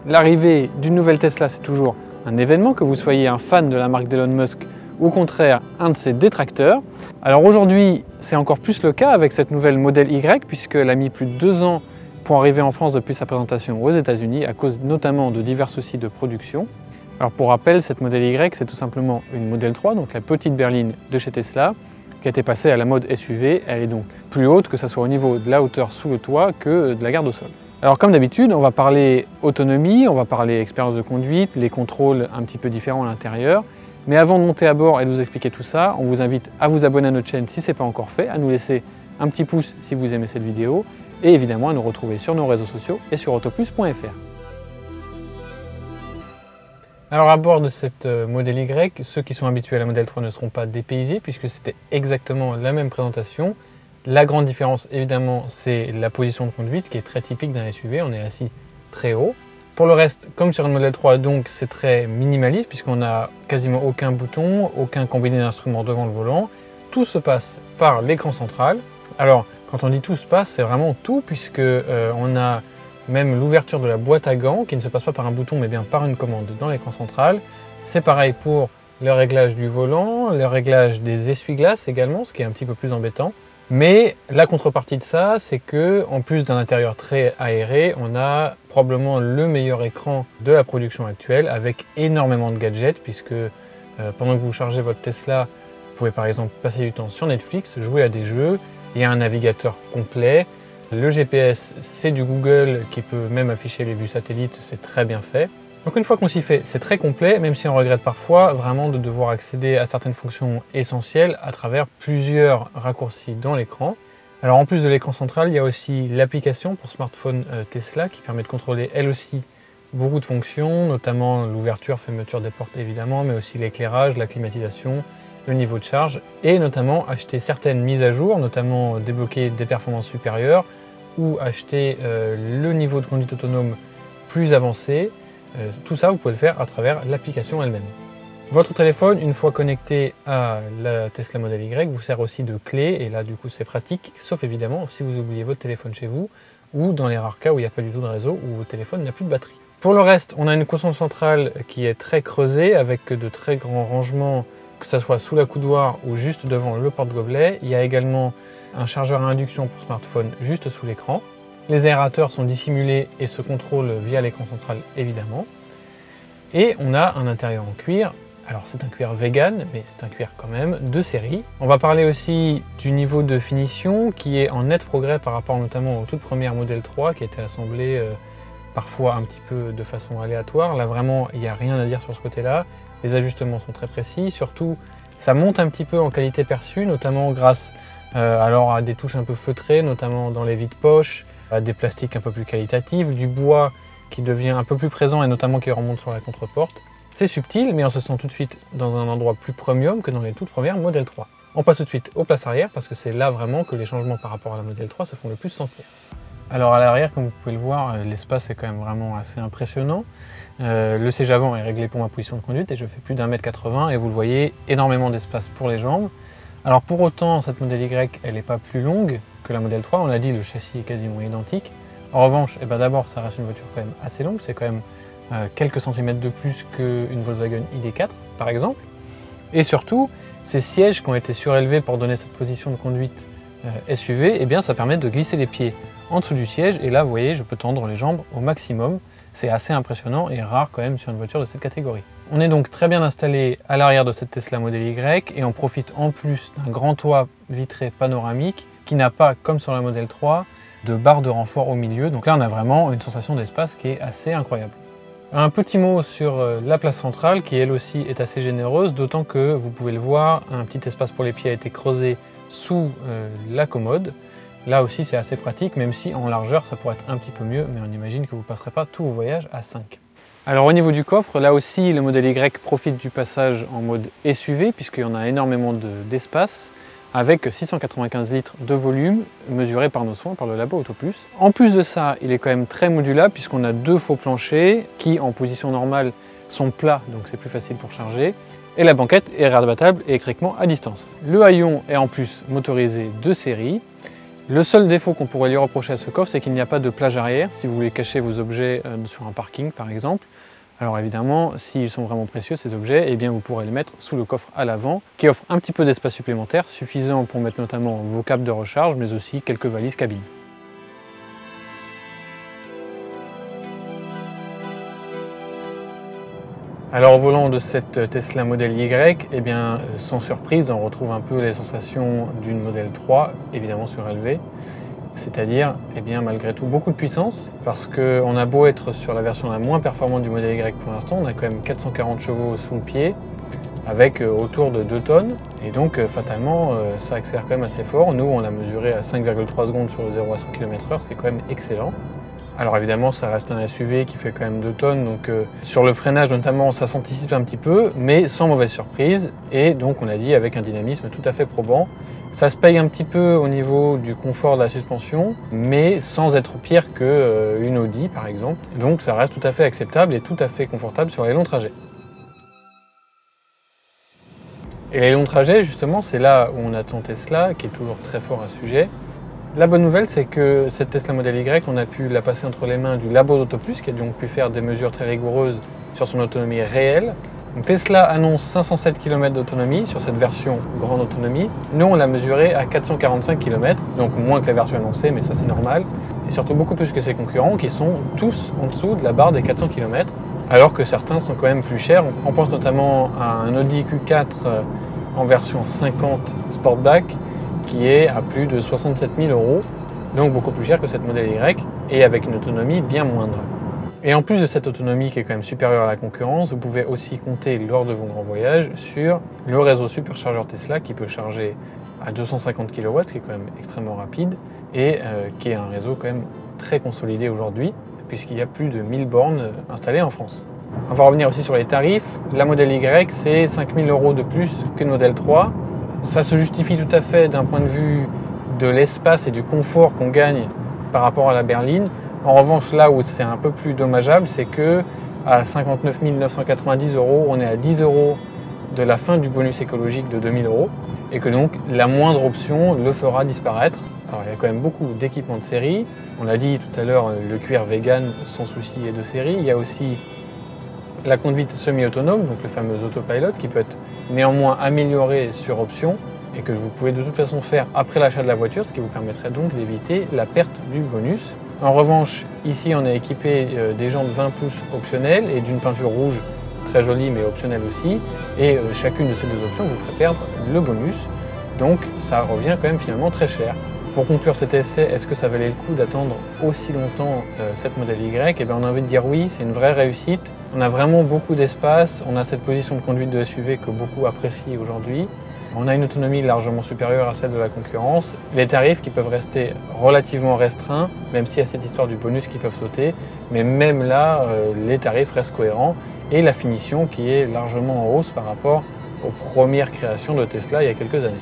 L'arrivée d'une nouvelle Tesla, c'est toujours un événement, que vous soyez un fan de la marque d'Elon Musk ou au contraire un de ses détracteurs. Alors aujourd'hui, c'est encore plus le cas avec cette nouvelle Model Y, puisqu'elle a mis plus de 2 ans pour arriver en France depuis sa présentation aux États-Unis, à cause notamment de divers soucis de production. Alors pour rappel, cette Model Y, c'est tout simplement une Model 3, donc la petite berline de chez Tesla, qui a été passée à la mode SUV. Elle est donc plus haute, que ce soit au niveau de la hauteur sous le toit que de la garde au sol. Alors comme d'habitude, on va parler autonomie, on va parler expérience de conduite, les contrôles un petit peu différents à l'intérieur. Mais avant de monter à bord et de vous expliquer tout ça, on vous invite à vous abonner à notre chaîne si ce n'est pas encore fait, à nous laisser un petit pouce si vous aimez cette vidéo, et évidemment à nous retrouver sur nos réseaux sociaux et sur autoplus.fr. Alors à bord de cette Model Y, ceux qui sont habitués à la Model 3 ne seront pas dépaysés puisque c'était exactement la même présentation. La grande différence évidemment c'est la position de conduite qui est très typique d'un SUV, on est assis très haut. Pour le reste, comme sur une Model 3, donc c'est très minimaliste puisqu'on n'a quasiment aucun bouton, aucun combiné d'instruments devant le volant. Tout se passe par l'écran central. Alors quand on dit tout se passe, c'est vraiment tout puisque on a même l'ouverture de la boîte à gants qui ne se passe pas par un bouton mais bien par une commande dans l'écran central. C'est pareil pour le réglage du volant, le réglage des essuie-glaces également, ce qui est un petit peu plus embêtant. Mais la contrepartie de ça, c'est que en plus d'un intérieur très aéré, on a probablement le meilleur écran de la production actuelle avec énormément de gadgets puisque pendant que vous chargez votre Tesla, vous pouvez par exemple passer du temps sur Netflix, jouer à des jeux, il y a un navigateur complet. Le GPS, c'est du Google qui peut même afficher les vues satellites, c'est très bien fait. Donc une fois qu'on s'y fait, c'est très complet, même si on regrette parfois vraiment de devoir accéder à certaines fonctions essentielles à travers plusieurs raccourcis dans l'écran. Alors en plus de l'écran central, il y a aussi l'application pour smartphone Tesla qui permet de contrôler elle aussi beaucoup de fonctions, notamment l'ouverture, fermeture des portes évidemment, mais aussi l'éclairage, la climatisation, le niveau de charge et notamment acheter certaines mises à jour, notamment débloquer des performances supérieures ou acheter le niveau de conduite autonome plus avancé. Tout ça, vous pouvez le faire à travers l'application elle-même. Votre téléphone, une fois connecté à la Tesla Model Y, vous sert aussi de clé, et là du coup c'est pratique, sauf évidemment si vous oubliez votre téléphone chez vous, ou dans les rares cas où il n'y a pas du tout de réseau, où votre téléphone n'a plus de batterie. Pour le reste, on a une console centrale qui est très creusée, avec de très grands rangements, que ce soit sous la coudoir ou juste devant le porte-gobelet. Il y a également un chargeur à induction pour smartphone juste sous l'écran. Les aérateurs sont dissimulés et se contrôlent via l'écran central évidemment. Et on a un intérieur en cuir. Alors c'est un cuir vegan, mais c'est un cuir quand même de série. On va parler aussi du niveau de finition qui est en net progrès par rapport notamment aux toutes premières Model 3 qui étaient assemblées parfois un petit peu de façon aléatoire. Là vraiment il n'y a rien à dire sur ce côté-là. Les ajustements sont très précis. Surtout ça monte un petit peu en qualité perçue, notamment grâce alors à des touches un peu feutrées, notamment dans les vides-poches, à des plastiques un peu plus qualitatifs, du bois qui devient un peu plus présent et notamment qui remonte sur la contreporte. C'est subtil, mais on se sent tout de suite dans un endroit plus premium que dans les toutes premières Model 3. On passe tout de suite aux places arrière parce que c'est là vraiment que les changements par rapport à la Model 3 se font le plus sentir. Alors à l'arrière, comme vous pouvez le voir, l'espace est quand même vraiment assez impressionnant. Le siège avant est réglé pour ma position de conduite et je fais plus d'1,80 m et vous le voyez, énormément d'espace pour les jambes. Alors pour autant, cette Model Y, elle n'est pas plus longue que la Model 3, on l'a dit, le châssis est quasiment identique. En revanche, d'abord, ça reste une voiture quand même assez longue, c'est quand même quelques centimètres de plus qu'une Volkswagen ID.4 par exemple. Et surtout, ces sièges qui ont été surélevés pour donner cette position de conduite SUV, eh bien ça permet de glisser les pieds en dessous du siège et là vous voyez, je peux tendre les jambes au maximum. C'est assez impressionnant et rare quand même sur une voiture de cette catégorie. On est donc très bien installé à l'arrière de cette Tesla Model Y et on profite en plus d'un grand toit vitré panoramique qui n'a pas, comme sur la Model 3, de barre de renfort au milieu. Donc là on a vraiment une sensation d'espace qui est assez incroyable. Un petit mot sur la place centrale qui elle aussi est assez généreuse, d'autant que vous pouvez le voir, un petit espace pour les pieds a été creusé sous la commode. Là aussi c'est assez pratique, même si en largeur ça pourrait être un petit peu mieux, mais on imagine que vous ne passerez pas tous vos voyages à 5. Alors au niveau du coffre, là aussi le Model Y profite du passage en mode SUV puisqu'il y en a énormément d'espace avec 695 litres de volume mesuré par nos soins, par le labo Autoplus. En plus de ça, il est quand même très modulable puisqu'on a deux faux planchers qui en position normale sont plats, donc c'est plus facile pour charger. Et la banquette est rabattable électriquement à distance. Le haillon est en plus motorisé de série. Le seul défaut qu'on pourrait lui reprocher à ce coffre, c'est qu'il n'y a pas de plage arrière, si vous voulez cacher vos objets sur un parking par exemple. Alors évidemment, s'ils sont vraiment précieux ces objets, eh bien vous pourrez les mettre sous le coffre à l'avant, qui offre un petit peu d'espace supplémentaire, suffisant pour mettre notamment vos câbles de recharge, mais aussi quelques valises cabine. Alors au volant de cette Tesla Model Y, eh bien, sans surprise, on retrouve un peu les sensations d'une Model 3, évidemment surélevée. C'est-à-dire, eh bien, malgré tout, beaucoup de puissance, parce qu'on a beau être sur la version la moins performante du Model Y pour l'instant, on a quand même 440 chevaux sous le pied, avec autour de 2 tonnes, et donc fatalement, ça accélère quand même assez fort. Nous, on l'a mesuré à 5,3 secondes sur le 0 à 100 km/h, ce qui est quand même excellent. Alors évidemment, ça reste un SUV qui fait quand même 2 tonnes, donc sur le freinage notamment, ça s'anticipe un petit peu, mais sans mauvaise surprise, et donc on a dit avec un dynamisme tout à fait probant. Ça se paye un petit peu au niveau du confort de la suspension, mais sans être pire qu'une Audi par exemple, donc ça reste tout à fait acceptable et tout à fait confortable sur les longs trajets. Et les longs trajets, justement, c'est là où on attend Tesla, qui est toujours très fort à ce sujet. La bonne nouvelle, c'est que cette Tesla Model Y, on a pu la passer entre les mains du labo d'AutoPlus, qui a donc pu faire des mesures très rigoureuses sur son autonomie réelle. Donc Tesla annonce 507 km d'autonomie sur cette version grande autonomie. Nous, on l'a mesuré à 445 km, donc moins que la version annoncée, mais ça c'est normal. Et surtout beaucoup plus que ses concurrents, qui sont tous en dessous de la barre des 400 km, alors que certains sont quand même plus chers. On pense notamment à un Audi Q4 en version 50 Sportback, qui est à plus de 67 000 €, donc beaucoup plus cher que cette Model Y, et avec une autonomie bien moindre. Et en plus de cette autonomie qui est quand même supérieure à la concurrence, vous pouvez aussi compter lors de vos grands voyages sur le réseau superchargeur Tesla qui peut charger à 250 kW, qui est quand même extrêmement rapide, et qui est un réseau quand même très consolidé aujourd'hui, puisqu'il y a plus de 1000 bornes installées en France. On va revenir aussi sur les tarifs. La Model Y, c'est 5 000 € de plus qu'une Model 3. Ça se justifie tout à fait d'un point de vue de l'espace et du confort qu'on gagne par rapport à la berline. En revanche, là où c'est un peu plus dommageable, c'est que à 59 990 €, on est à 10 € de la fin du bonus écologique de 2000 € et que donc la moindre option le fera disparaître. Alors il y a quand même beaucoup d'équipements de série. On l'a dit tout à l'heure, le cuir vegan sans souci est de série. Il y a aussi la conduite semi-autonome, donc le fameux autopilot, qui peut être néanmoins amélioré sur option et que vous pouvez de toute façon faire après l'achat de la voiture, ce qui vous permettrait donc d'éviter la perte du bonus. En revanche, ici on est équipé des jantes 20 pouces optionnelles et d'une peinture rouge très jolie mais optionnelle aussi, et chacune de ces deux options vous ferait perdre le bonus, donc ça revient quand même finalement très cher. Pour conclure cet essai, est-ce que ça valait le coup d'attendre aussi longtemps cette Model Y? Eh bien, on a envie de dire oui, c'est une vraie réussite. On a vraiment beaucoup d'espace, on a cette position de conduite de SUV que beaucoup apprécient aujourd'hui. On a une autonomie largement supérieure à celle de la concurrence. Les tarifs qui peuvent rester relativement restreints, même s'il y a cette histoire du bonus qui peuvent sauter. Mais même là, les tarifs restent cohérents. Et la finition qui est largement en hausse par rapport aux premières créations de Tesla il y a quelques années.